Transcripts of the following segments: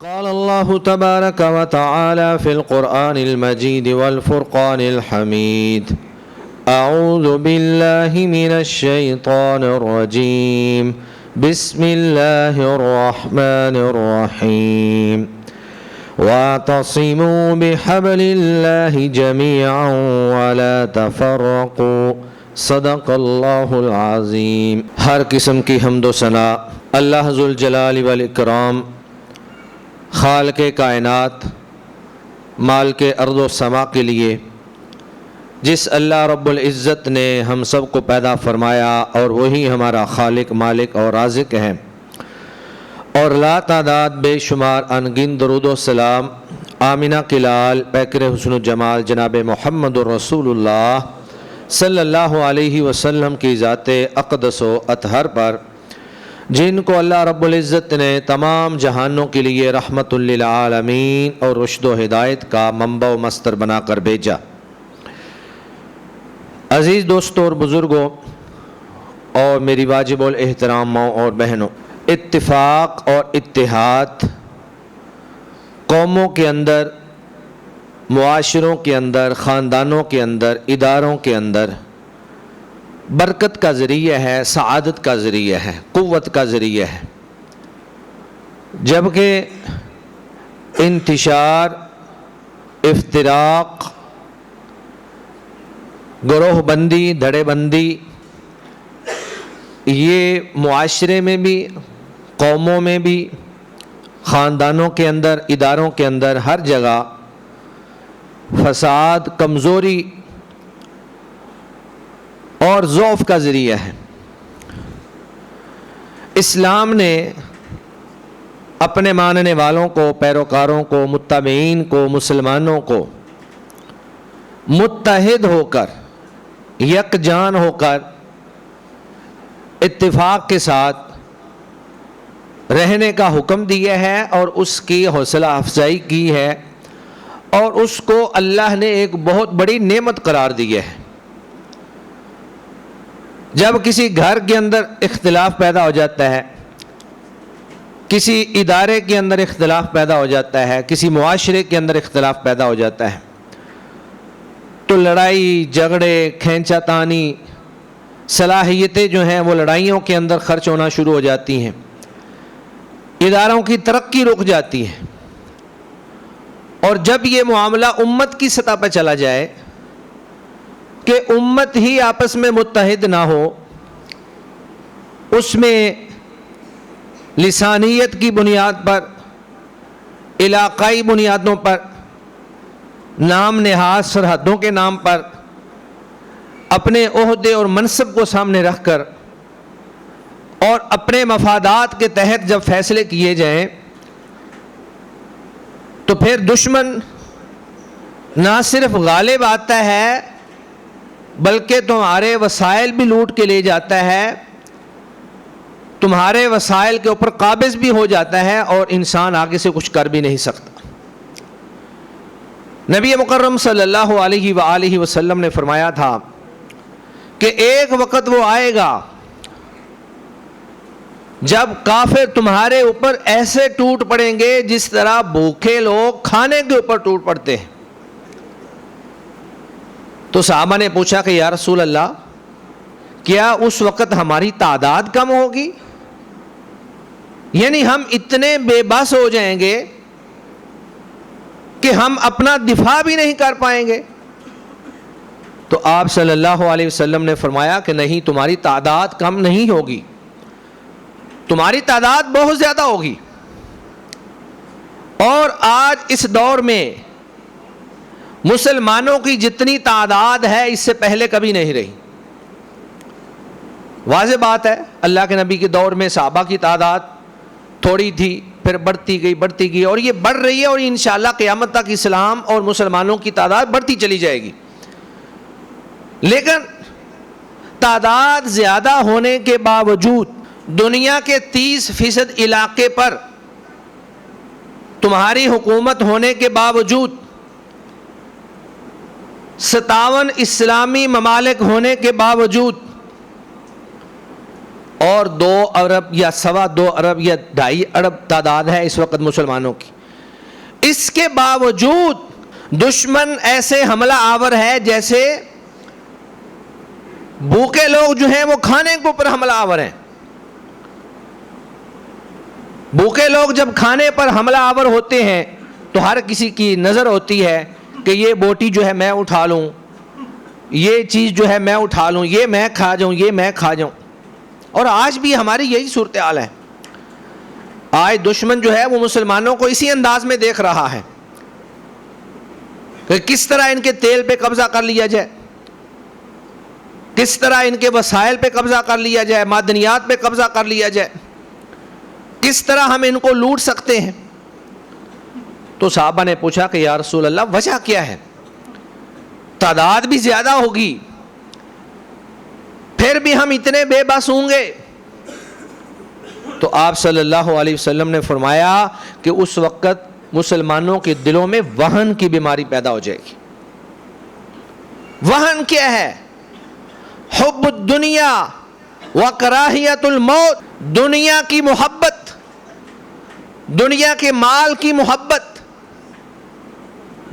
قال الله تبارك وتعالى في القرآن المجيد والفرقان الحميد أعوذ بالله من الشيطان الرجيم بسم الله الرحمن الرحيم واعتصموا بحبل الله جميعا ولا تفرقوا صدق اللہ العظیم۔ ہر قسم کی حمد و ثنا اللہ ذوالجلال والاکرام، خالق کائنات، مالک ارض و سما کے لیے، جس اللہ رب العزت نے ہم سب کو پیدا فرمایا اور وہی ہمارا خالق، مالک اور رازق ہے، اور لا تعداد بے شمار انگن درود و سلام آمنہ کی لال پیکر حسن و جمال جناب محمد رسول اللہ صلی اللہ علیہ وسلم کی ذات اقدس و اطہر پر، جن کو اللہ رب العزت نے تمام جہانوں کے لیے رحمت للعالمین اور رشد و ہدایت کا منبع و مصدر بنا کر بھیجا۔ عزیز دوستوں اور بزرگوں اور میری واجب الاحترام ماؤں اور بہنوں، اتفاق اور اتحاد قوموں کے اندر، معاشروں کے اندر، خاندانوں کے اندر، اداروں کے اندر برکت کا ذریعہ ہے، سعادت کا ذریعہ ہے، قوت کا ذریعہ ہے، جبکہ انتشار، افتراق، گروہ بندی، دھڑے بندی، یہ معاشرے میں بھی، قوموں میں بھی، خاندانوں کے اندر، اداروں کے اندر، ہر جگہ فساد، کمزوری اور ضعف کا ذریعہ ہے۔ اسلام نے اپنے ماننے والوں کو، پیروکاروں کو، متبعین کو، مسلمانوں کو متحد ہو کر، یکجان ہو کر، اتفاق کے ساتھ رہنے کا حکم دیا ہے اور اس کی حوصلہ افزائی کی ہے، اور اس کو اللہ نے ایک بہت بڑی نعمت قرار دی ہے۔ جب کسی گھر کے اندر اختلاف پیدا ہو جاتا ہے، کسی ادارے کے اندر اختلاف پیدا ہو جاتا ہے، کسی معاشرے کے اندر اختلاف پیدا ہو جاتا ہے، تو لڑائی جھگڑے، کھینچا تانی، صلاحیتیں جو ہیں وہ لڑائیوں کے اندر خرچ ہونا شروع ہو جاتی ہیں، اداروں کی ترقی رک جاتی ہے۔ اور جب یہ معاملہ امت کی سطح پر چلا جائے کہ امت ہی آپس میں متحد نہ ہو، اس میں لسانیت کی بنیاد پر، علاقائی بنیادوں پر، نام نہاد سرحدوں کے نام پر اپنے عہدے اور منصب کو سامنے رکھ کر اور اپنے مفادات کے تحت جب فیصلے کیے جائیں، تو پھر دشمن نہ صرف غالب آتا ہے بلکہ تمہارے وسائل بھی لوٹ کے لے جاتا ہے، تمہارے وسائل کے اوپر قابض بھی ہو جاتا ہے، اور انسان آگے سے کچھ کر بھی نہیں سکتا۔ نبی مکرم صلی اللہ علیہ وآلہ وسلم نے فرمایا تھا کہ ایک وقت وہ آئے گا جب کافر تمہارے اوپر ایسے ٹوٹ پڑیں گے جس طرح بھوکے لوگ کھانے کے اوپر ٹوٹ پڑتے ہیں۔ تو صحابہ نے پوچھا کہ یا رسول اللہ، کیا اس وقت ہماری تعداد کم ہوگی؟ یعنی ہم اتنے بے بس ہو جائیں گے کہ ہم اپنا دفاع بھی نہیں کر پائیں گے؟ تو آپ صلی اللہ علیہ وسلم نے فرمایا کہ نہیں، تمہاری تعداد کم نہیں ہوگی، تمہاری تعداد بہت زیادہ ہوگی۔ اور آج اس دور میں مسلمانوں کی جتنی تعداد ہے اس سے پہلے کبھی نہیں رہی۔ واضح بات ہے، اللہ کے نبی کے دور میں صحابہ کی تعداد تھوڑی تھی، پھر بڑھتی گئی اور یہ بڑھ رہی ہے، اور انشاءاللہ قیامت تک اسلام اور مسلمانوں کی تعداد بڑھتی چلی جائے گی۔ لیکن تعداد زیادہ ہونے کے باوجود دنیا کے 30% علاقے پر تمہاری حکومت ہونے کے باوجود، 57 اسلامی ممالک ہونے کے باوجود، اور 2 ارب یا 2.25 ارب یا 2.5 ارب تعداد ہے اس وقت مسلمانوں کی. اس کے باوجود دشمن ایسے حملہ آور ہے جیسے بھوکے لوگ جو ہیں وہ کھانے کے اوپر حملہ آور ہیں. بھوکے لوگ جب کھانے پر حملہ آور ہوتے ہیں تو ہر کسی کی نظر ہوتی ہے کہ یہ بوٹی جو ہے میں اٹھا لوں, یہ چیز جو ہے میں اٹھا لوں, یہ میں کھا جاؤں, یہ میں کھا جاؤں. اور آج بھی ہماری یہی صورتحال ہے. آج دشمن جو ہے وہ مسلمانوں کو اسی انداز میں دیکھ رہا ہے کہ کس طرح ان کے تیل پہ قبضہ کر لیا جائے, کس طرح ان کے وسائل پہ قبضہ کر لیا جائے, معدنیات پہ قبضہ کر لیا جائے, کس طرح ہم ان کو لوٹ سکتے ہیں. تو صحابہ نے پوچھا کہ یا رسول اللہ وجہ کیا ہے؟ تعداد بھی زیادہ ہوگی, پھر بھی ہم اتنے بے بس ہوں گے. تو آپ صلی اللہ علیہ وسلم نے فرمایا کہ اس وقت مسلمانوں کے دلوں میں وہن کی بیماری پیدا ہو جائے گی. وہن کیا ہے؟ حب الدنیا وکراہیت الموت. دنیا کی محبت, دنیا کے مال کی محبت,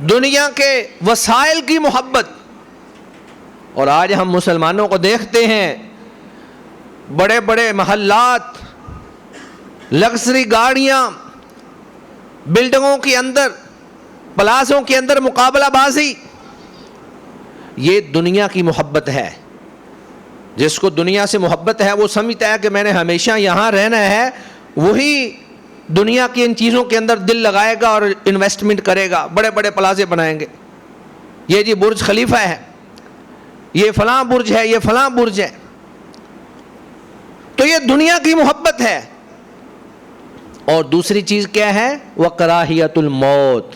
دنیا کے وسائل کی محبت. اور آج ہم مسلمانوں کو دیکھتے ہیں بڑے بڑے محلات, لگژری گاڑیاں, بلڈنگوں کے اندر, پلازوں کے اندر مقابلہ بازی. یہ دنیا کی محبت ہے. جس کو دنیا سے محبت ہے وہ سمجھتا ہے کہ میں نے ہمیشہ یہاں رہنا ہے, وہی دنیا کی ان چیزوں کے اندر دل لگائے گا اور انویسٹمنٹ کرے گا, بڑے بڑے پلازے بنائیں گے. یہ جی برج خلیفہ ہے, یہ فلاں برج ہے, یہ فلاں برج ہے. تو یہ دنیا کی محبت ہے. اور دوسری چیز کیا ہے؟ وکراہیت الموت.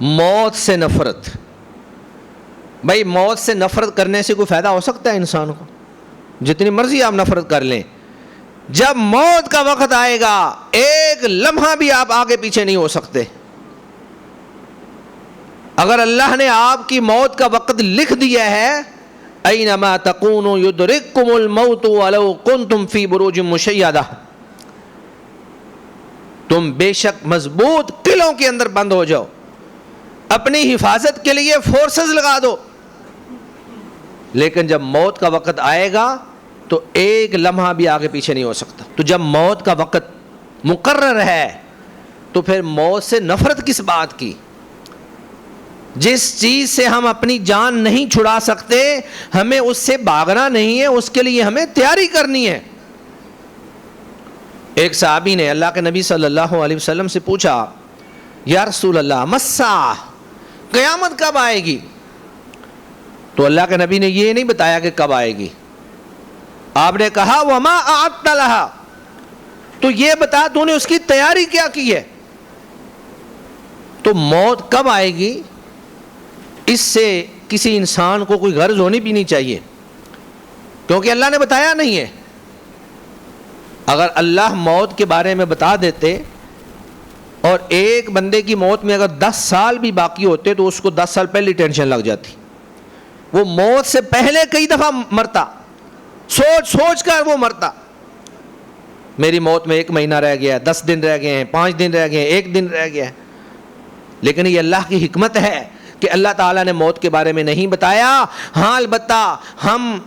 موت سے نفرت. بھائی موت سے نفرت کرنے سے کوئی فائدہ ہو سکتا ہے انسان کو؟ جتنی مرضی آپ نفرت کر لیں, جب موت کا وقت آئے گا ایک لمحہ بھی آپ آگے پیچھے نہیں ہو سکتے. اگر اللہ نے آپ کی موت کا وقت لکھ دیا ہے, اینما تکونوا یدرککم الموت ولو کنتم فی بروج مشیدہ, تم بے شک مضبوط قلعوں کے اندر بند ہو جاؤ, اپنی حفاظت کے لیے فورسز لگا دو, لیکن جب موت کا وقت آئے گا تو ایک لمحہ بھی آگے پیچھے نہیں ہو سکتا. تو جب موت کا وقت مقرر ہے تو پھر موت سے نفرت کس بات کی؟ جس چیز سے ہم اپنی جان نہیں چھڑا سکتے ہمیں اس سے بھاگنا نہیں ہے, اس کے لیے ہمیں تیاری کرنی ہے. ایک صحابی نے اللہ کے نبی صلی اللہ علیہ وسلم سے پوچھا یا رسول اللہ مساء, قیامت کب آئے گی؟ تو اللہ کے نبی نے یہ نہیں بتایا کہ کب آئے گی. آپ نے کہا وما اعدت لها, تو یہ بتا تو نے اس کی تیاری کیا کی ہے. تو موت کب آئے گی اس سے کسی انسان کو کوئی غرض ہونی بھی نہیں چاہیے, کیونکہ اللہ نے بتایا نہیں ہے. اگر اللہ موت کے بارے میں بتا دیتے اور ایک بندے کی موت میں اگر 10 سال بھی باقی ہوتے تو اس کو 10 سال پہلے ٹینشن لگ جاتی. وہ موت سے پہلے کئی دفعہ مرتا, سوچ سوچ کر وہ مرتا. میری موت میں 1 مہینہ رہ گیا, 10 دن رہ گئے ہیں, 5 دن رہ گئے ہیں, 1 دن رہ گیا ہے. لیکن یہ اللہ کی حکمت ہے کہ اللہ تعالیٰ نے موت کے بارے میں نہیں بتایا. ہاں البتہ ہم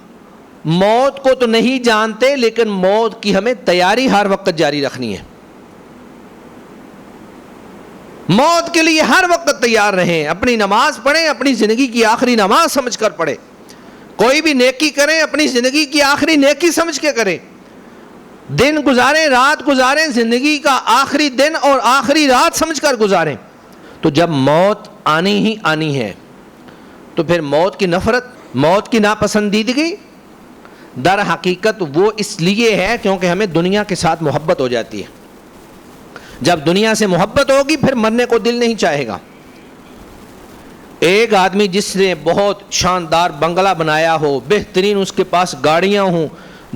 موت کو تو نہیں جانتے, لیکن موت کی ہمیں تیاری ہر وقت جاری رکھنی ہے. موت کے لیے ہر وقت تیار رہیں. اپنی نماز پڑھیں, اپنی زندگی کی آخری نماز سمجھ کر پڑھیں. کوئی بھی نیکی کریں اپنی زندگی کی آخری نیکی سمجھ کے کریں. دن گزاریں, رات گزاریں, زندگی کا آخری دن اور آخری رات سمجھ کر گزاریں. تو جب موت آنی ہی آنی ہے تو پھر موت کی نفرت, موت کی ناپسندیدگی در حقیقت وہ اس لیے ہے کیونکہ ہمیں دنیا کے ساتھ محبت ہو جاتی ہے. جب دنیا سے محبت ہوگی پھر مرنے کو دل نہیں چاہے گا. ایک آدمی جس نے بہت شاندار بنگلہ بنایا ہو, بہترین اس کے پاس گاڑیاں ہوں,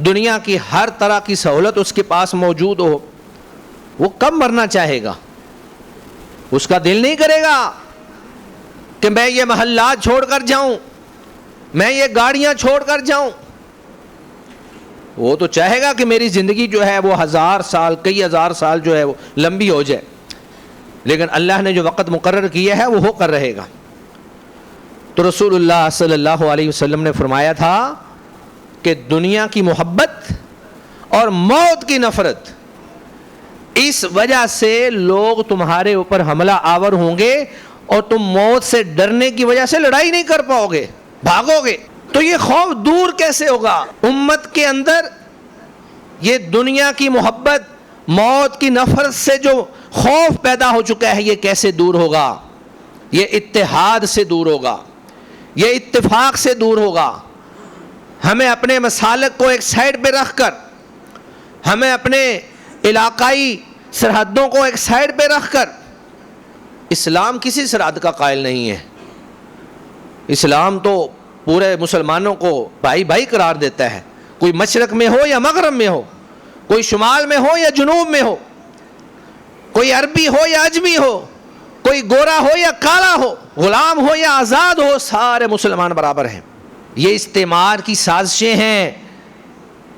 دنیا کی ہر طرح کی سہولت اس کے پاس موجود ہو, وہ کب مرنا چاہے گا؟ اس کا دل نہیں کرے گا کہ میں یہ محلات چھوڑ کر جاؤں, میں یہ گاڑیاں چھوڑ کر جاؤں. وہ تو چاہے گا کہ میری زندگی جو ہے وہ 1000 سال کئی ہزار سال جو ہے وہ لمبی ہو جائے، لیکن اللہ نے جو وقت مقرر کیا ہے وہ ہو کر رہے گا۔ تو رسول اللہ صلی اللہ علیہ وسلم نے فرمایا تھا کہ دنیا کی محبت اور موت کی نفرت، اس وجہ سے لوگ تمہارے اوپر حملہ آور ہوں گے اور تم موت سے ڈرنے کی وجہ سے لڑائی نہیں کر پاؤ گے، بھاگو گے۔ تو یہ خوف دور کیسے ہوگا؟ امت کے اندر یہ دنیا کی محبت، موت کی نفرت سے جو خوف پیدا ہو چکا ہے، یہ کیسے دور ہوگا؟ یہ اتحاد سے دور ہوگا، یہ اتفاق سے دور ہوگا۔ ہمیں اپنے مسالک کو ایک سائڈ پہ رکھ کر، ہمیں اپنے علاقائی سرحدوں کو ایک سائڈ پہ رکھ کر، اسلام کسی سرحد کا قائل نہیں ہے۔ اسلام تو پورے مسلمانوں کو بھائی بھائی قرار دیتا ہے، کوئی مشرق میں ہو یا مغرب میں ہو، کوئی شمال میں ہو یا جنوب میں ہو، کوئی عربی ہو یا اجمی ہو، کوئی گورا ہو یا کالا ہو، غلام ہو یا آزاد ہو، سارے مسلمان برابر ہیں۔ یہ استعمار کی سازشیں ہیں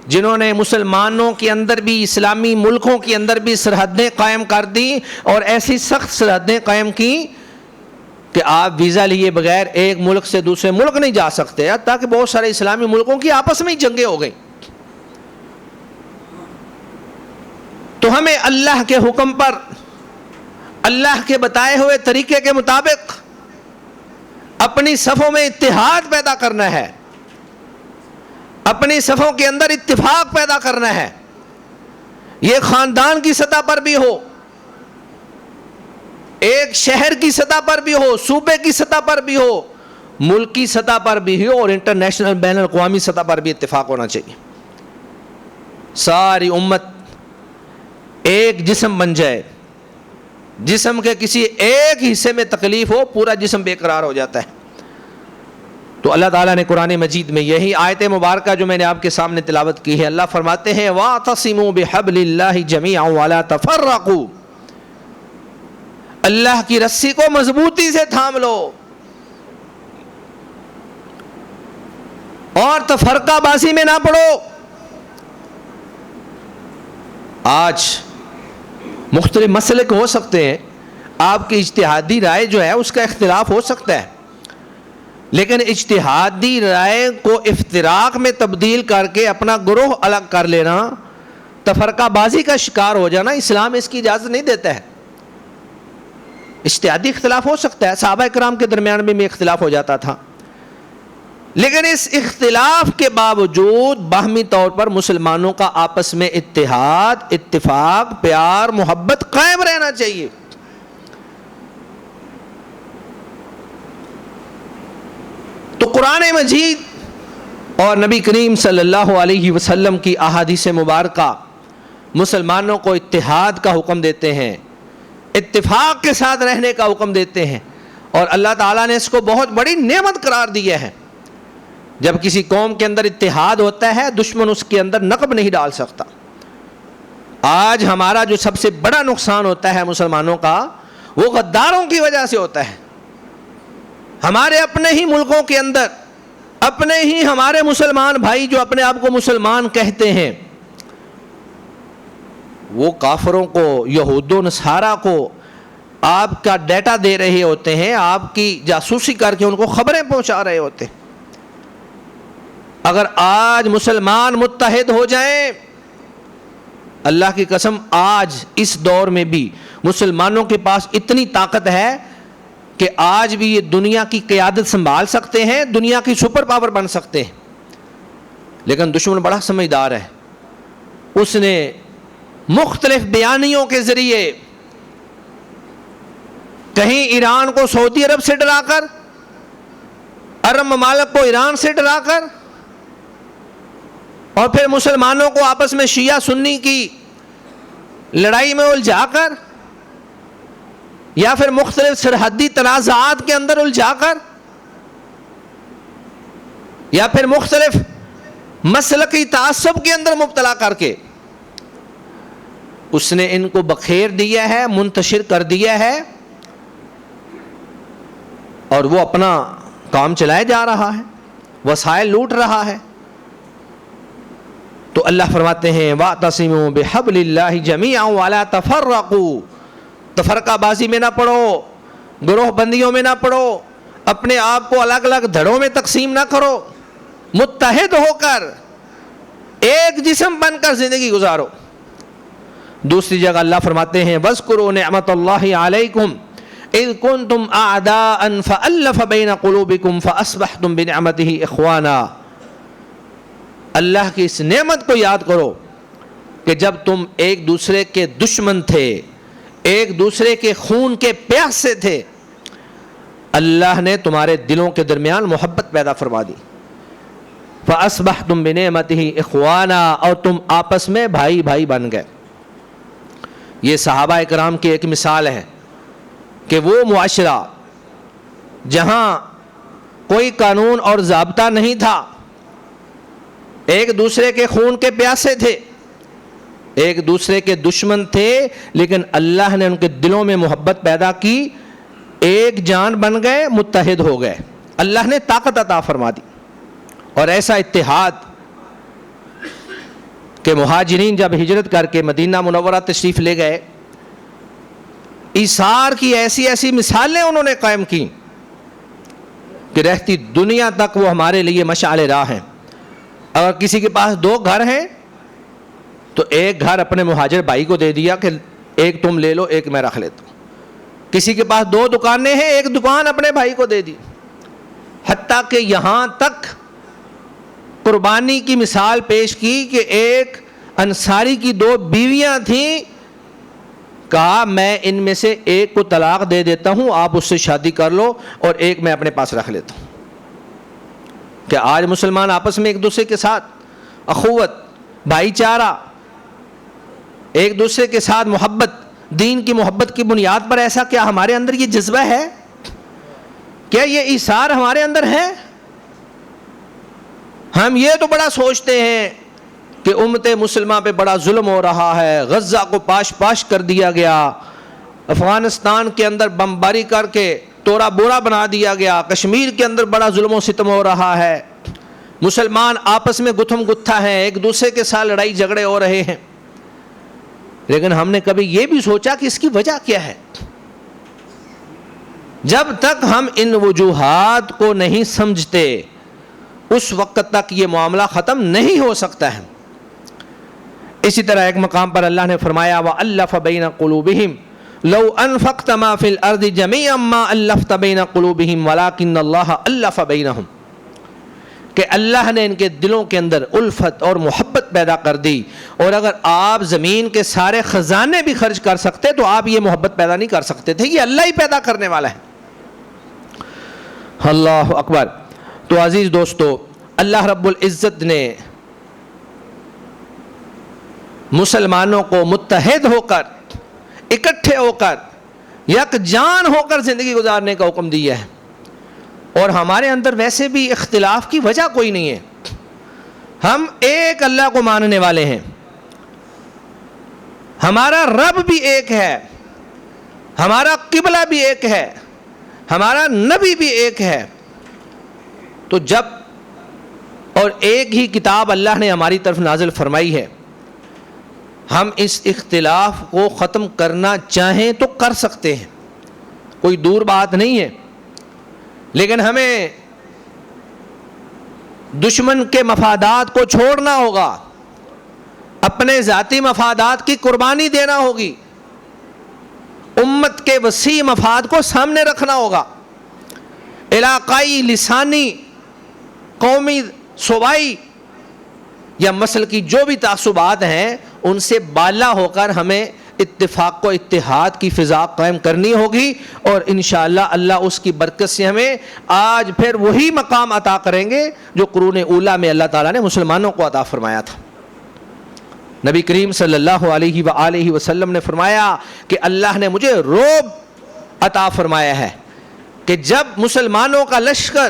جنہوں نے مسلمانوں کے اندر بھی، اسلامی ملکوں کے اندر بھی سرحدیں قائم کر دی، اور ایسی سخت سرحدیں قائم کی کہ آپ ویزا لیے بغیر ایک ملک سے دوسرے ملک نہیں جا سکتے، تاکہ بہت سارے اسلامی ملکوں کی آپس میں ہی جنگیں ہو گئیں۔ تو ہمیں اللہ کے حکم پر، اللہ کے بتائے ہوئے طریقے کے مطابق اپنی صفوں میں اتحاد پیدا کرنا ہے، اپنی صفوں کے اندر اتفاق پیدا کرنا ہے۔ یہ خاندان کی سطح پر بھی ہو، ایک شہر کی سطح پر بھی ہو، صوبے کی سطح پر بھی ہو، ملک کی سطح پر بھی ہو، اور انٹرنیشنل بین الاقوامی سطح پر بھی اتفاق ہونا چاہیے۔ ساری امت ایک جسم بن جائے، جسم کے کسی ایک حصے میں تکلیف ہو، پورا جسم بے قرار ہو جاتا ہے۔ تو اللہ تعالیٰ نے قرآن مجید میں یہی آیت مبارکہ جو میں نے آپ کے سامنے تلاوت کی ہے، اللہ فرماتے ہیں وَاعْتَصِمُوا بِحَبْلِ اللَّهِ جَمِيعًا وَلَا تَفَرَّقُوا، اللہ کی رسی کو مضبوطی سے تھام لو اور تفرقہ بازی میں نہ پڑو۔ آج مختلف مسلک ہو سکتے ہیں، آپ کی اجتہادی رائے جو ہے اس کا اختلاف ہو سکتا ہے، لیکن اجتہادی رائے کو افتراق میں تبدیل کر کے اپنا گروہ الگ کر لینا، تفرقہ بازی کا شکار ہو جانا، اسلام اس کی اجازت نہیں دیتا ہے۔ اجتہادی اختلاف ہو سکتا ہے، صحابہ کرام کے درمیان بھی اختلاف ہو جاتا تھا، لیکن اس اختلاف کے باوجود باہمی طور پر مسلمانوں کا آپس میں اتحاد، اتفاق، پیار، محبت قائم رہنا چاہیے۔ تو قرآن مجید اور نبی کریم صلی اللہ علیہ وسلم کی احادیث مبارکہ مسلمانوں کو اتحاد کا حکم دیتے ہیں، اتفاق کے ساتھ رہنے کا حکم دیتے ہیں، اور اللہ تعالیٰ نے اس کو بہت بڑی نعمت قرار دیا ہے۔ جب کسی قوم کے اندر اتحاد ہوتا ہے، دشمن اس کے اندر نقب نہیں ڈال سکتا۔ آج ہمارا جو سب سے بڑا نقصان ہوتا ہے مسلمانوں کا، وہ غداروں کی وجہ سے ہوتا ہے۔ ہمارے اپنے ہی ملکوں کے اندر، اپنے ہی ہمارے مسلمان بھائی جو اپنے آپ کو مسلمان کہتے ہیں، وہ کافروں کو، یہود و نصارہ کو آپ کا ڈیٹا دے رہے ہوتے ہیں، آپ کی جاسوسی کر کے ان کو خبریں پہنچا رہے ہوتے ہیں۔ اگر آج مسلمان متحد ہو جائیں، اللہ کی قسم آج اس دور میں بھی مسلمانوں کے پاس اتنی طاقت ہے کہ آج بھی یہ دنیا کی قیادت سنبھال سکتے ہیں، دنیا کی سپر پاور بن سکتے ہیں۔ لیکن دشمن بڑا سمجھدار ہے، اس نے مختلف بیانیوں کے ذریعے کہیں ایران کو سعودی عرب سے ڈرا کر، عرب ممالک کو ایران سے ڈرا کر، اور پھر مسلمانوں کو آپس میں شیعہ سنی کی لڑائی میں الجھا کر، یا پھر مختلف سرحدی تنازعات کے اندر الجھا کر، یا پھر مختلف مسلکی تعصب کے اندر مبتلا کر کے اس نے ان کو بکھیر دیا ہے، منتشر کر دیا ہے، اور وہ اپنا کام چلائے جا رہا ہے، وسائل لوٹ رہا ہے۔ تو اللہ فرماتے ہیں وَاعْتَصِمُوا بِحَبْلِ اللَّهِ جَمِيعًا وَلَا تَفَرَّقُوا، تفرقہ بازی میں نہ پڑو، گروہ بندیوں میں نہ پڑو، اپنے آپ کو الگ الگ دھڑوں میں تقسیم نہ کرو، متحد ہو کر ایک جسم بن کر زندگی گزارو۔ دوسری جگہ اللہ فرماتے ہیں وَاذْكُرُوا نِعْمَةَ اللَّهِ عَلَيْكُمْ اِذْ كُنْتُمْ أَعْدَاءً فَأَلَّفَ بَيْنَ قُلُوبِكُمْ فَأَصْبَحْتُمْ بِنِعْمَتِهِ إِخْوَانًا۔ اللہ کی اس نعمت کو یاد کرو کہ جب تم ایک دوسرے کے دشمن تھے، ایک دوسرے کے خون کے پیاسے تھے، اللہ نے تمہارے دلوں کے درمیان محبت پیدا فرما دی۔ فَأَصْبَحْتُمْ بِنِعْمَتِهِ إِخْوَانًا، اور تم آپس میں بھائی بھائی بن گئے۔ یہ صحابہ اکرام کی ایک مثال ہے کہ وہ معاشرہ جہاں کوئی قانون اور ضابطہ نہیں تھا، ایک دوسرے کے خون کے پیاسے تھے، ایک دوسرے کے دشمن تھے، لیکن اللہ نے ان کے دلوں میں محبت پیدا کی، ایک جان بن گئے، متحد ہو گئے، اللہ نے طاقت عطا فرما دی۔ اور ایسا اتحاد کہ مہاجرین جب ہجرت کر کے مدینہ منورہ تشریف لے گئے، ایثار کی ایسی ایسی مثالیں انہوں نے قائم کی کہ رہتی دنیا تک وہ ہمارے لیے مشعل راہ ہیں۔ اگر کسی کے پاس 2 گھر ہیں تو ایک گھر اپنے مہاجر بھائی کو دے دیا کہ ایک تم لے لو، ایک میں رکھ لیتا ہوں۔ کسی کے پاس 2 دکانیں ہیں، ایک دکان اپنے بھائی کو دے دی۔ حتیٰ کہ یہاں تک قربانی کی مثال پیش کی کہ ایک انصاری کی 2 بیویاں تھیں، کہا میں ان میں سے ایک کو طلاق دے دیتا ہوں، آپ اس سے شادی کر لو، اور ایک میں اپنے پاس رکھ لیتا ہوں۔ کہ آج مسلمان آپس میں ایک دوسرے کے ساتھ اخوت، بھائی چارہ، ایک دوسرے کے ساتھ محبت، دین کی محبت کی بنیاد پر، ایسا کیا ہمارے اندر یہ جذبہ ہے؟ کیا یہ ایثار ہمارے اندر ہے؟ ہم یہ تو بڑا سوچتے ہیں کہ امت مسلمہ پہ بڑا ظلم ہو رہا ہے، غزہ کو پاش پاش کر دیا گیا، افغانستان کے اندر بمباری کر کے تورا بورا بنا دیا گیا، کشمیر کے اندر بڑا ظلم و ستم ہو رہا ہے، مسلمان آپس میں گتھم گتھا ہیں، ایک دوسرے کے ساتھ لڑائی جھگڑے ہو رہے ہیں۔ لیکن ہم نے کبھی یہ بھی سوچا کہ اس کی وجہ کیا ہے؟ جب تک ہم ان وجوہات کو نہیں سمجھتے اس وقت تک یہ معاملہ ختم نہیں ہو سکتا ہے۔ اسی طرح ایک مقام پر اللہ نے فرمایا وَأَلَّفَ بَيْنَ قُلُوبِهِمْ لَوْ أَنفَقْتَ مَا فِي الْأَرْضِ جَمِيعًا مَا أَلَّفْتَ بَيْنَ قُلُوبِهِمْ وَلَكِنَّ اللَّهَ أَلَّفَ بَيْنَهُمْ، کہ اللہ نے ان کے دلوں کے اندر الفت اور محبت پیدا کر دی، اور اگر آپ زمین کے سارے خزانے بھی خرچ کر سکتے تو آپ یہ محبت پیدا نہیں کر سکتے تھے، یہ اللہ ہی پیدا کرنے والا ہے۔ اللہ اکبر۔ تو عزیز دوستو، اللہ رب العزت نے مسلمانوں کو متحد ہو کر، اکٹھے ہو کر، یک جان ہو کر زندگی گزارنے کا حکم دیا ہے، اور ہمارے اندر ویسے بھی اختلاف کی وجہ کوئی نہیں ہے۔ ہم ایک اللہ کو ماننے والے ہیں، ہمارا رب بھی ایک ہے، ہمارا قبلہ بھی ایک ہے، ہمارا نبی بھی ایک ہے۔ تو جب اور ایک ہی کتاب اللہ نے ہماری طرف نازل فرمائی ہے، ہم اس اختلاف کو ختم کرنا چاہیں تو کر سکتے ہیں، کوئی دور بات نہیں ہے، لیکن ہمیں دشمن کے مفادات کو چھوڑنا ہوگا، اپنے ذاتی مفادات کی قربانی دینا ہوگی، امت کے وسیع مفاد کو سامنے رکھنا ہوگا، علاقائی، لسانی، قومی، صوبائی یا مسل کی جو بھی تعصبات ہیں ان سے بالا ہو کر ہمیں اتفاق و اتحاد کی فضا قائم کرنی ہوگی، اور انشاءاللہ اللہ اس کی برکت سے ہمیں آج پھر وہی مقام عطا کریں گے جو قرون اولیٰ میں اللہ تعالیٰ نے مسلمانوں کو عطا فرمایا تھا۔ نبی کریم صلی اللہ علیہ وآلہ وسلم نے فرمایا کہ اللہ نے مجھے رعب عطا فرمایا ہے کہ جب مسلمانوں کا لشکر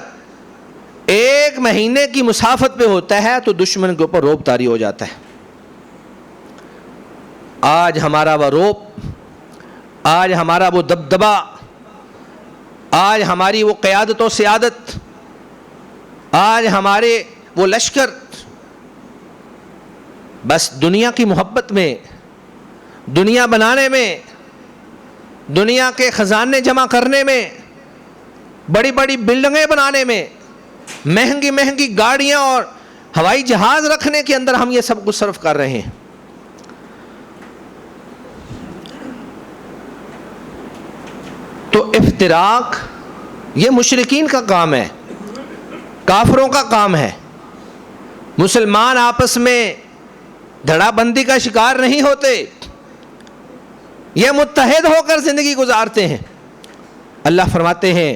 1 مہینے کی مسافت پہ ہوتا ہے تو دشمن کے اوپر رعب طاری ہو جاتا ہے۔ آج ہمارا وہ رعب، آج ہمارا وہ دبدبا، آج ہماری وہ قیادت و سیادت، آج ہمارے وہ لشکر بس دنیا کی محبت میں، دنیا بنانے میں، دنیا کے خزانے جمع کرنے میں، بڑی بڑی بلڈنگیں بنانے میں، مہنگی مہنگی گاڑیاں اور ہوائی جہاز رکھنے کے اندر ہم یہ سب کچھ صرف کر رہے ہیں۔ تو افتراق یہ مشرکین کا کام ہے، کافروں کا کام ہے۔ مسلمان آپس میں دھڑا بندی کا شکار نہیں ہوتے، یہ متحد ہو کر زندگی گزارتے ہیں۔ اللہ فرماتے ہیں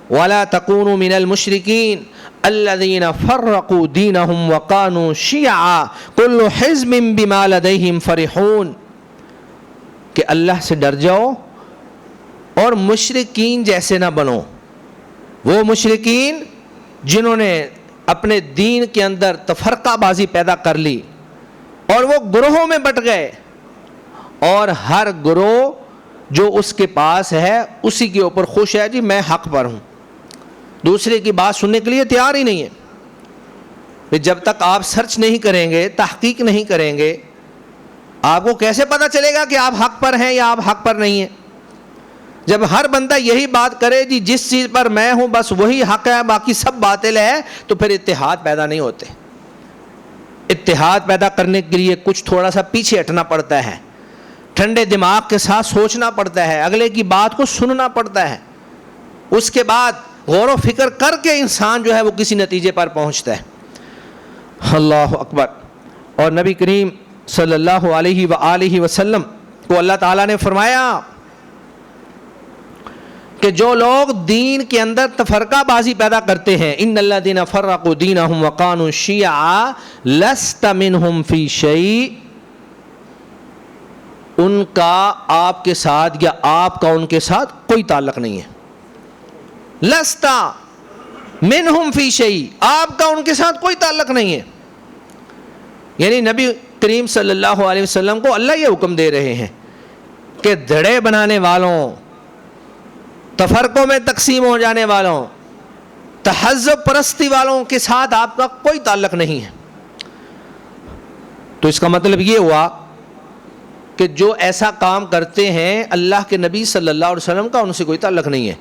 وَلَا تَكُونُوا مِنَ الْمُشْرِكِينَ الَّذِينَ فَرَّقُوا دِينَهُمْ وَكَانُوا شِيَعًا كُلُّ حِزْبٍ بِمَا لَدَيْهِمْ فَرِحُونَ، کہ اللہ سے ڈر جاؤ اور مشرکین جیسے نہ بنو، وہ مشرکین جنہوں نے اپنے دین کے اندر تفرقہ بازی پیدا کر لی اور وہ گروہوں میں بٹ گئے، اور ہر گروہ جو اس کے پاس ہے اسی کے اوپر خوش ہے، جی میں حق پر ہوں، دوسرے کی بات سننے کے لیے تیار ہی نہیں ہے۔ جب تک آپ سرچ نہیں کریں گے، تحقیق نہیں کریں گے، آپ کو کیسے پتہ چلے گا کہ آپ حق پر ہیں یا آپ حق پر نہیں ہیں؟ جب ہر بندہ یہی بات کرے جی جس چیز پر میں ہوں بس وہی حق ہے باقی سب باطل ہے، تو پھر اتحاد پیدا نہیں ہوتے۔ اتحاد پیدا کرنے کے لیے کچھ تھوڑا سا پیچھے ہٹنا پڑتا ہے، ٹھنڈے دماغ کے ساتھ سوچنا پڑتا ہے، اگلے کی بات کو سننا پڑتا ہے، اس کے بعد غور و فکر کر کے انسان جو ہے وہ کسی نتیجے پر پہنچتا ہے۔ اللہ اکبر۔ اور نبی کریم صلی اللہ علیہ وآلہ وسلم کو اللہ تعالیٰ نے فرمایا کہ جو لوگ دین کے اندر تفرقہ بازی پیدا کرتے ہیں، ان الذین فرقوا دینہم وکانوا شیعا لست منہم فی شیء، ان کا آپ کے ساتھ یا آپ کا ان کے ساتھ کوئی تعلق نہیں ہے۔ لست منہم فی شیء، آپ کا ان کے ساتھ کوئی تعلق نہیں ہے۔ یعنی نبی کریم صلی اللہ علیہ وسلم کو اللہ یہ حکم دے رہے ہیں کہ دھڑے بنانے والوں، تفرقوں میں تقسیم ہو جانے والوں، تہذب پرستی والوں کے ساتھ آپ کا کوئی تعلق نہیں ہے۔ تو اس کا مطلب یہ ہوا کہ جو ایسا کام کرتے ہیں اللہ کے نبی صلی اللہ علیہ وسلم کا ان سے کوئی تعلق نہیں ہے،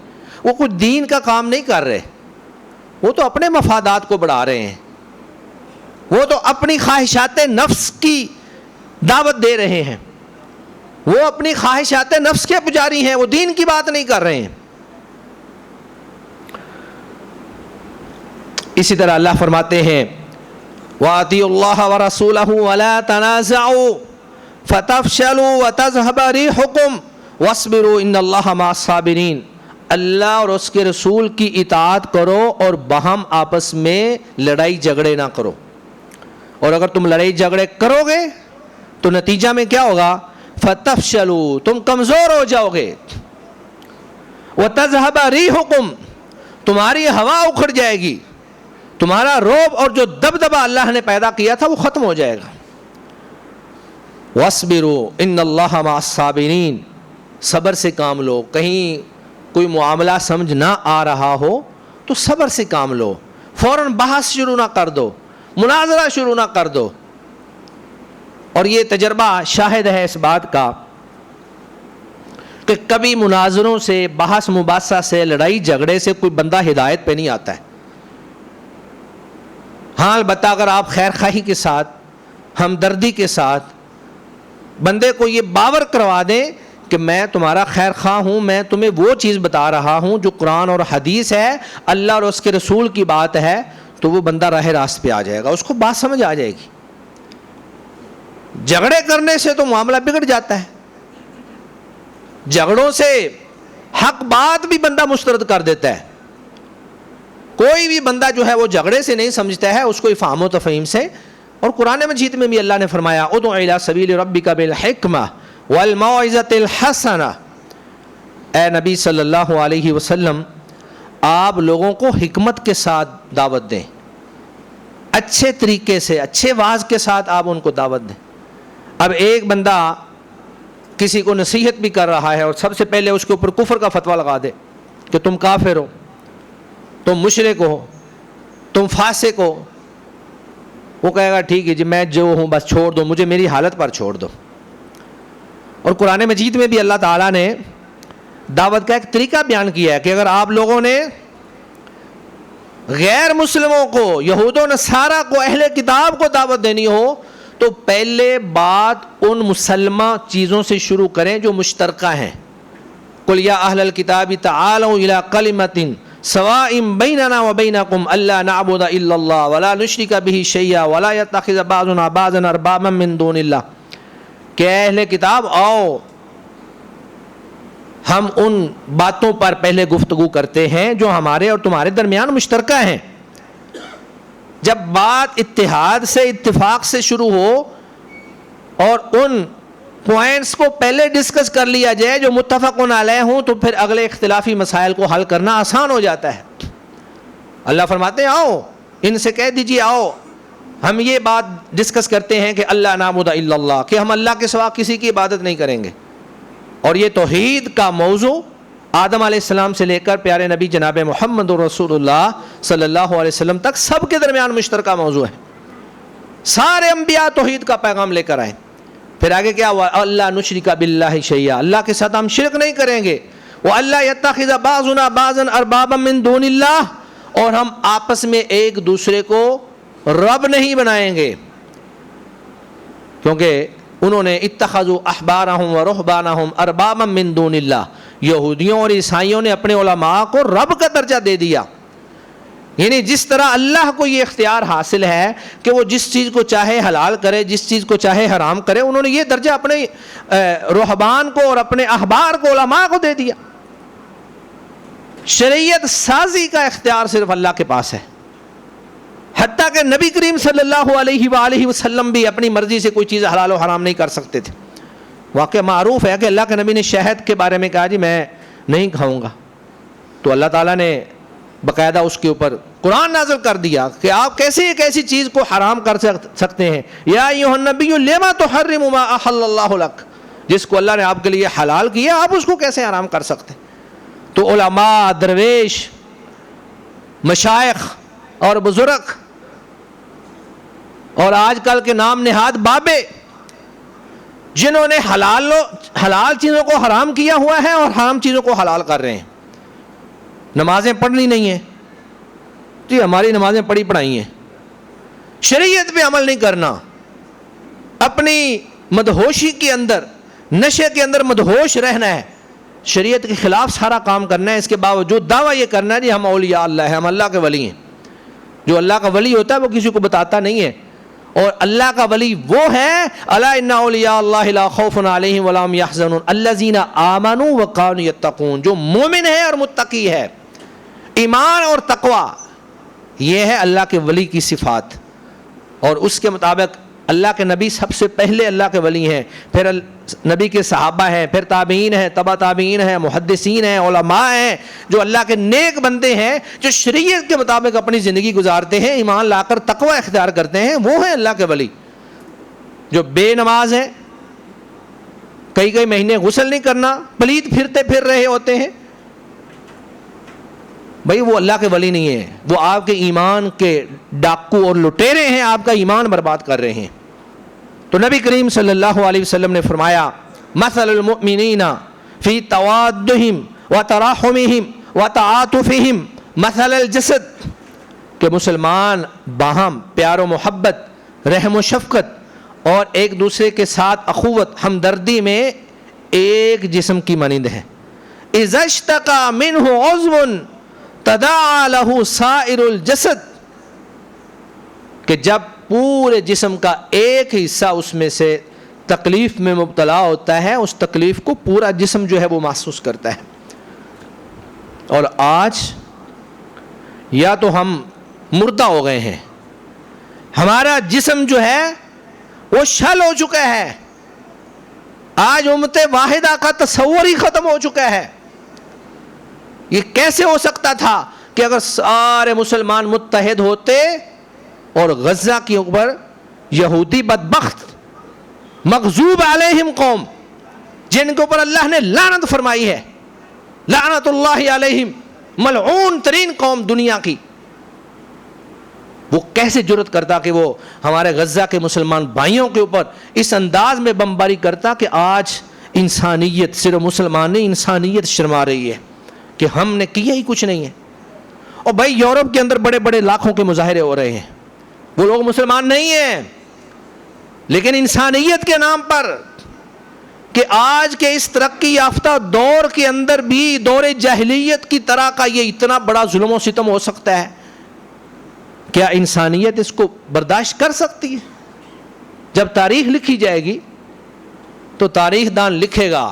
وہ کچھ دین کا کام نہیں کر رہے، وہ تو اپنے مفادات کو بڑھا رہے ہیں، وہ تو اپنی خواہشات نفس کی دعوت دے رہے ہیں، وہ اپنی خواہشات نفس کے پجاری ہیں، وہ دین کی بات نہیں کر رہے ہیں۔ اسی طرح اللہ فرماتے ہیں وَأَطِيعُوا اللَّهَ وَرَسُولَهُ وَلَا تَنَازَعُوا فَتَفْشَلُوا وَتَذْهَبَ رِيحُكُمْ وَاصْبِرُوا إِنَّ اللَّهَ مَعَ الصَّابِرِينَ، اللہ اور اس کے رسول کی اطاعت کرو اور باہم آپس میں لڑائی جھگڑے نہ کرو، اور اگر تم لڑائی جھگڑے کرو گے تو نتیجہ میں کیا ہوگا؟ فَتَفْشَلُوا، تم کمزور ہو جاؤ گے، وَتَذْهَبَ رِيحُكُمْ، تمہاری ہوا اکھڑ جائے گی، تمہارا روب اور جو دبدبہ اللہ نے پیدا کیا تھا وہ ختم ہو جائے گا۔ وَاصْبِرُوا إِنَّ اللَّهَ مَعَ الصَّابِرِينَ، صبر سے کام لو، کہیں کوئی معاملہ سمجھ نہ آ رہا ہو تو صبر سے کام لو، فوراً بحث شروع نہ کر دو، مناظرہ شروع نہ کر دو۔ اور یہ تجربہ شاہد ہے اس بات کا کہ کبھی مناظروں سے، بحث مباحثہ سے، لڑائی جھگڑے سے کوئی بندہ ہدایت پہ نہیں آتا ہے۔ ہاں البتہ اگر آپ خیر خواہی کے ساتھ، ہمدردی کے ساتھ بندے کو یہ باور کروا دیں کہ میں تمہارا خیر خواہ ہوں، میں تمہیں وہ چیز بتا رہا ہوں جو قرآن اور حدیث ہے، اللہ اور اس کے رسول کی بات ہے، تو وہ بندہ راہ راست پہ آ جائے گا، اس کو بات سمجھ آ جائے گی۔ جھگڑے کرنے سے تو معاملہ بگڑ جاتا ہے، جھگڑوں سے حق بات بھی بندہ مسترد کر دیتا ہے۔ کوئی بھی بندہ جو ہے وہ جھگڑے سے نہیں سمجھتا ہے، اس کو افہام و تفہیم سے۔ اور قرآن مجید میں بھی اللہ نے فرمایا ادع الی سبیل ربک بالحکمہ والموعظۃ الحسنہ، اے نبی صلی اللہ علیہ وسلم آپ لوگوں کو حکمت کے ساتھ دعوت دیں، اچھے طریقے سے، اچھے واعظ کے ساتھ آپ ان کو دعوت دیں۔ اب ایک بندہ کسی کو نصیحت بھی کر رہا ہے اور سب سے پہلے اس کے اوپر کفر کا فتویٰ لگا دے کہ تم کافر ہو، تم مشرک ہو، تم فاسق ہو، وہ کہے گا ٹھیک ہے جی میں جو ہوں بس چھوڑ دو مجھے میری حالت پر چھوڑ دو. اور قرآن مجید میں بھی اللہ تعالیٰ نے دعوت کا ایک طریقہ بیان کیا ہے کہ اگر آپ لوگوں نے غیر مسلموں کو, یہود و نصارہ کو, اہل کتاب کو دعوت دینی ہو تو پہلے بات ان مسلمہ چیزوں سے شروع کریں جو مشترکہ ہیں. قل یا اہل الکتاب تعالوا الی کلمۃ سواء بیننا وبینکم الا نعبد الا اللہ ولا نشرک بہ شیئا ولا یتخذ بعضنا بعضا اربابا من دون اللہ. کہ اہل کتاب آؤ ہم ان باتوں پر پہلے گفتگو کرتے ہیں جو ہمارے اور تمہارے درمیان مشترکہ ہیں. جب بات اتحاد سے اتفاق سے شروع ہو اور ان پوائنٹس کو پہلے ڈسکس کر لیا جائے جو متفقون علیہ ہوں تو پھر اگلے اختلافی مسائل کو حل کرنا آسان ہو جاتا ہے. اللہ فرماتے ہیں آؤ ان سے کہہ دیجیے آؤ ہم یہ بات ڈسکس کرتے ہیں کہ اللہ نعبد الا اللہ, کہ ہم اللہ کے سوا کسی کی عبادت نہیں کریں گے. اور یہ توحید کا موضوع آدم علیہ السلام سے لے کر پیارے نبی جناب محمد رسول اللہ صلی اللہ علیہ وسلم تک سب کے درمیان مشترکہ موضوع ہے. سارے انبیاء توحید کا پیغام لے کر آئے. پھر آگے کیا ہوا, اللہ نشرک باللہ شیئا, اللہ کے ساتھ ہم شرک نہیں کریں گے. وَأَلَّا يَتَّخِذَ بَعْضُنَا بَعْضًا أَرْبَابًا مِّن دُونِ اللَّهِ, اور ہم آپس میں ایک دوسرے کو رب نہیں بنائیں گے, کیونکہ انہوں نے اتخذوا احبارهم ورهبانهم اربابا من دون اللہ, یہودیوں اور عیسائیوں نے اپنے علماء کو رب کا درجہ دے دیا. یعنی جس طرح اللہ کو یہ اختیار حاصل ہے کہ وہ جس چیز کو چاہے حلال کرے جس چیز کو چاہے حرام کرے, انہوں نے یہ درجہ اپنے رہبان کو اور اپنے احبار کو علماء کو دے دیا. شریعت سازی کا اختیار صرف اللہ کے پاس ہے. حتیٰ کہ نبی کریم صلی اللہ علیہ وآلہ وسلم بھی اپنی مرضی سے کوئی چیز حلال و حرام نہیں کر سکتے تھے. واقعہ معروف ہے کہ اللہ کے نبی نے شہد کے بارے میں کہا جی میں نہیں کھاؤں گا, تو اللہ تعالیٰ نے باقاعدہ اس کے اوپر قرآن نازل کر دیا کہ آپ کیسے ایک ایسی چیز کو حرام کر سکتے ہیں. یا ایھا النبی لما تحرم ما احل اللہ لک, جس کو اللہ نے آپ کے لیے حلال کیا آپ اس کو کیسے حرام کر سکتے. تو علماء, درویش, مشائخ اور بزرگ اور آج کل کے نام نہاد بابے جنہوں نے حلال چیزوں کو حرام کیا ہوا ہے اور حرام چیزوں کو حلال کر رہے ہیں. نمازیں پڑھنی نہیں ہیں جی, ہماری نمازیں پڑھی پڑھائی ہیں. شریعت پہ عمل نہیں کرنا, اپنی مدہوشی کے اندر, نشے کے اندر مدہوش رہنا ہے, شریعت کے خلاف سارا کام کرنا ہے. اس کے باوجود دعویٰ یہ کرنا ہے جی ہم اولیاء اللہ ہیں, ہم اللہ کے ولی ہیں. جو اللہ کا ولی ہوتا ہے وہ کسی کو بتاتا نہیں ہے, اور اللہ کا ولی وہ ہے الا ان اولیاء اللہ لا خوف علیہم ولا هم يحزنون الذین آمنوا وكانوا يتقون, جو مومن ہے اور متقی ہے. ایمان اور تقوی یہ ہے اللہ کے ولی کی صفات, اور اس کے مطابق اللہ کے نبی سب سے پہلے اللہ کے ولی ہیں, پھر نبی کے صحابہ ہیں, پھر تابعین ہیں, تبع تابعین ہیں, محدثین ہیں, علماء ہیں جو اللہ کے نیک بندے ہیں, جو شریعت کے مطابق اپنی زندگی گزارتے ہیں, ایمان لا کر تقوی اختیار کرتے ہیں, وہ ہیں اللہ کے ولی. جو بے نماز ہیں, کئی مہینے غسل نہیں کرنا, پلید پھرتے پھر رہے ہوتے ہیں, بھائی وہ اللہ کے ولی نہیں ہے, وہ آپ کے ایمان کے ڈاکو اور لٹیرے ہیں, آپ کا ایمان برباد کر رہے ہیں. تو نبی کریم صلی اللہ علیہ وسلم نے فرمایا مثل المؤمنین فی توادہم وتراحمہم وتعاطفہم مثل الجسد, کہ مسلمان باہم پیار و محبت, رحم و شفقت اور ایک دوسرے کے ساتھ اخوت, ہمدردی میں ایک جسم کی مانند ہے. اذا اشتکا منہ عضو تداعی لہ سائر الجسد, کہ جب پورے جسم کا ایک حصہ اس میں سے تکلیف میں مبتلا ہوتا ہے, اس تکلیف کو پورا جسم جو ہے وہ محسوس کرتا ہے. اور آج یا تو ہم مردہ ہو گئے ہیں, ہمارا جسم جو ہے وہ شل ہو چکا ہے, آج امت واحدہ کا تصور ہی ختم ہو چکا ہے. یہ کیسے ہو سکتا تھا کہ اگر سارے مسلمان متحد ہوتے اور غزہ کے اوپر یہودی بدبخت مغضوب علیہم قوم, جن کے اوپر اللہ نے لعنت فرمائی ہے, لعنت اللہ علیہم, ملعون ترین قوم دنیا کی, وہ کیسے جرأت کرتا کہ وہ ہمارے غزہ کے مسلمان بھائیوں کے اوپر اس انداز میں بمباری کرتا کہ آج انسانیت، صرف مسلمان نہیں، انسانیت شرما رہی ہے کہ ہم نے کیا ہی کچھ نہیں ہے۔ اور بھائی یورپ کے اندر بڑے بڑے لاکھوں کے مظاہرے ہو رہے ہیں، وہ لوگ مسلمان نہیں ہیں، لیکن انسانیت کے نام پر کہ آج کے اس ترقی یافتہ دور کے اندر بھی دور جاہلیت کی طرح کا یہ اتنا بڑا ظلم و ستم ہو سکتا ہے، کیا انسانیت اس کو برداشت کر سکتی ہے؟ جب تاریخ لکھی جائے گی تو تاریخ دان لکھے گا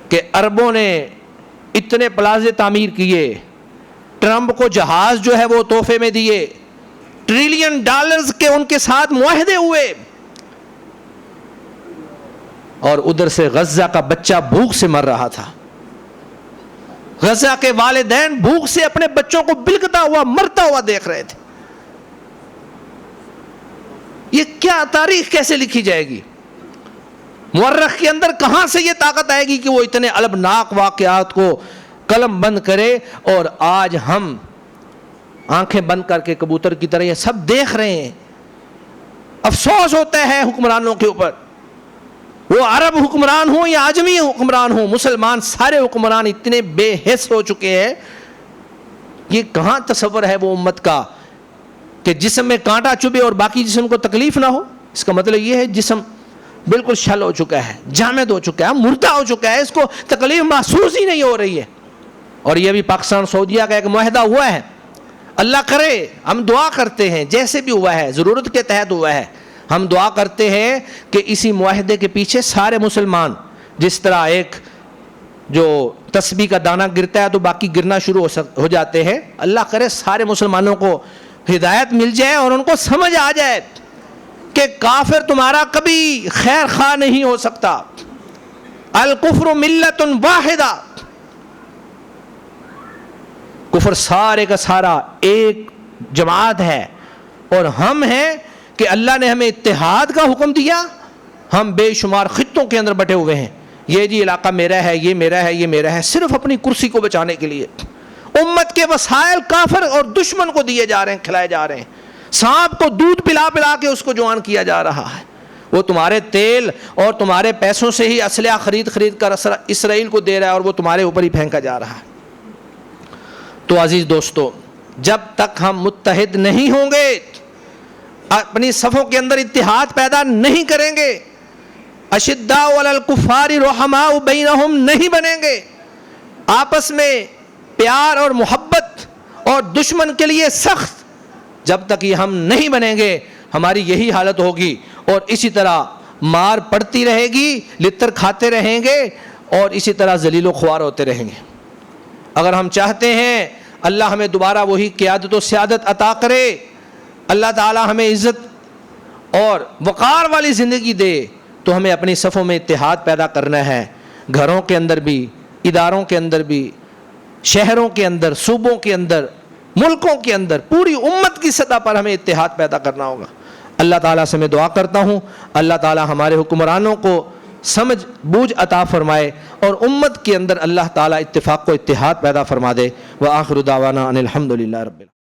کہ عربوں نے اتنے پلازے تعمیر کیے، ٹرمپ کو جہاز جو ہے وہ تحفے میں دیے، $1 ٹریلین کے ان کے ساتھ معاہدے ہوئے، اور ادھر سے غزہ کا بچہ بھوک سے مر رہا تھا، غزہ کے والدین بھوک سے اپنے بچوں کو بلکتا ہوا مرتا ہوا دیکھ رہے تھے۔ یہ کیا تاریخ کیسے لکھی جائے گی؟ مورخ کے اندر کہاں سے یہ طاقت آئے گی کہ وہ اتنے البناک واقعات کو قلم بند کرے؟ اور آج ہم آنکھیں بند کر کے کبوتر کی طرح یہ سب دیکھ رہے ہیں۔ افسوس ہوتا ہے حکمرانوں کے اوپر، وہ عرب حکمران ہوں یا عجمی حکمران ہوں، مسلمان سارے حکمران اتنے بے حس ہو چکے ہیں۔ یہ کہاں تصور ہے وہ امت کا کہ جسم میں کانٹا چبھے اور باقی جسم کو تکلیف نہ ہو؟ اس کا مطلب یہ ہے جسم بالکل شل ہو چکا ہے، جامد ہو چکا ہے، مردہ ہو چکا ہے، اس کو تکلیف محسوس ہی نہیں ہو رہی ہے۔ اور یہ بھی پاکستان سعودیہ کا ایک معاہدہ ہوا ہے، اللہ کرے ہم دعا کرتے ہیں جیسے بھی ہوا ہے، ضرورت کے تحت ہوا ہے، ہم دعا کرتے ہیں کہ اسی معاہدے کے پیچھے سارے مسلمان، جس طرح ایک جو تسبیح کا دانہ گرتا ہے تو باقی گرنا شروع ہو جاتے ہیں، اللہ کرے سارے مسلمانوں کو ہدایت مل جائے اور ان کو سمجھ آ جائے کہ کافر تمہارا کبھی خیر خواہ نہیں ہو سکتا، الکفر ملت واحدہ، کفر سارے کا سارا ایک جماعت ہے، اور ہم ہیں کہ اللہ نے ہمیں اتحاد کا حکم دیا، ہم بے شمار خطوں کے اندر بٹے ہوئے ہیں، یہ جی علاقہ میرا ہے، یہ میرا ہے، یہ میرا ہے، صرف اپنی کرسی کو بچانے کے لیے۔ امت کے وسائل کافر اور دشمن کو دیے جا رہے ہیں، کھلائے جا رہے ہیں، سانپ کو دودھ پلا پلا کے اس کو جوان کیا جا رہا ہے، وہ تمہارے تیل اور تمہارے پیسوں سے ہی اسلحہ خرید کر اسرائیل کو دے رہا ہے، اور وہ تمہارے اوپر ہی پھینکا جا رہا ہے۔ تو عزیز دوستو، جب تک ہم متحد نہیں ہوں گے، اپنی صفوں کے اندر اتحاد پیدا نہیں کریں گے، اشداء علی الکفار رحماء بینہم نہیں بنیں گے، آپس میں پیار اور محبت اور دشمن کے لیے سخت، جب تک یہ ہم نہیں بنیں گے ہماری یہی حالت ہوگی، اور اسی طرح مار پڑتی رہے گی، لتر کھاتے رہیں گے، اور اسی طرح ذلیل و خوار ہوتے رہیں گے۔ اگر ہم چاہتے ہیں اللہ ہمیں دوبارہ وہی قیادت و سیادت عطا کرے، اللہ تعالی ہمیں عزت اور وقار والی زندگی دے، تو ہمیں اپنی صفوں میں اتحاد پیدا کرنا ہے، گھروں کے اندر بھی، اداروں کے اندر بھی، شہروں کے اندر، صوبوں کے اندر، ملکوں کے اندر، پوری امت کی سطح پر ہمیں اتحاد پیدا کرنا ہوگا۔ اللہ تعالیٰ سے میں دعا کرتا ہوں اللہ تعالیٰ ہمارے حکمرانوں کو سمجھ بوجھ عطا فرمائے، اور امت کے اندر اللہ تعالیٰ اتفاق و اتحاد پیدا فرما دے۔ وآخر دعوانا ان الحمد للہ رب العالمین۔